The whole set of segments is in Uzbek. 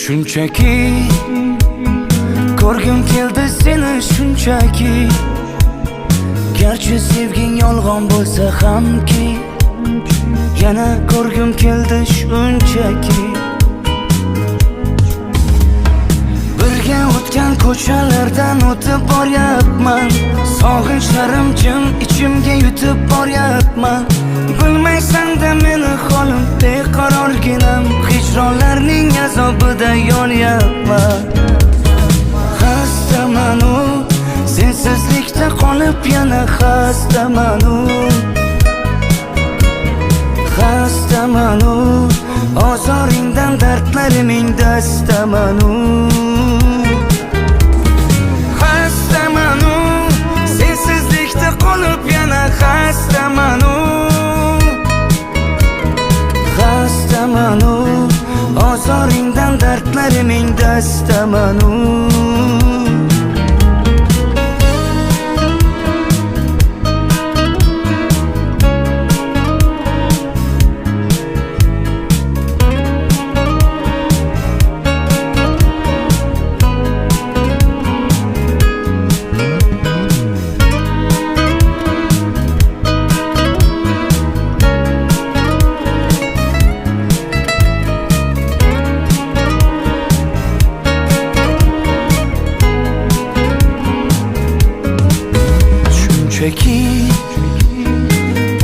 Shunchaki ko'rgim keldi seni shunchaki. Garchi sevging yolg'on bo'lsa hamki, yana ko'rgim keldi shunchaki. Birga o'tgan ko'chalardan o'tib boryapman, sog'inchlarim jim ichimga yutib boryapman. Bilmaysan-da meni holim beqarorginam, hijronlarning azobida yonyapman. Xastaman-u, sensizlikda qolib yana xastaman-u. Xastaman-u, ozoringdan dardlariming dastaman-u. Xastaman-u, sensizlikda qolib yana xastaman-u. Xastaman-u, ozoringdan dardlariming dastaman-u.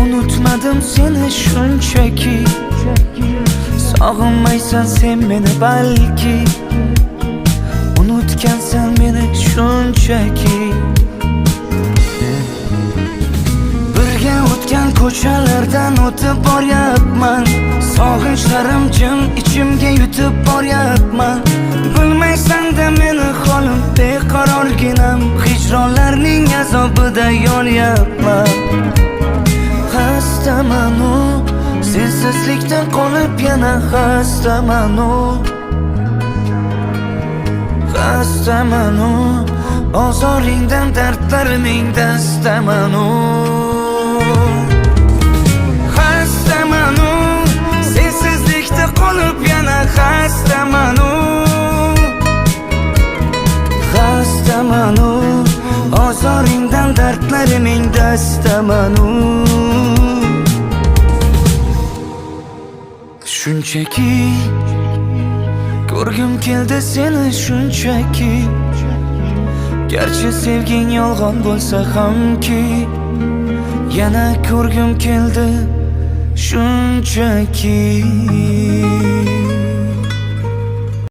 Unutmadım seni shunchaki. Sog'inmaysan sen meni balki, unutgansan meni shunchaki. Birga o'tgan ko'chalardan o'tib boryapman, sog'inchlarim jim ichimga yutib boryapman. Bilmaysan-da meni holim beqarorginam, hijronlarning azobida yonyapman. Xastaman-u, sensizlikdan qolib yana xastaman-u. Xastaman-u, ozoringdan dardlariming dastaman-u. Xastaman-u, sensizlikda qolib yana xastaman-u. Xastaman-u, ozoringdan dardlariming dastaman-u. Shunchaki ko'rgim keldi seni shunchaki. Garchi sevging yolg'on bo'lsa hamki, yana ko'rgim keldi shunchaki.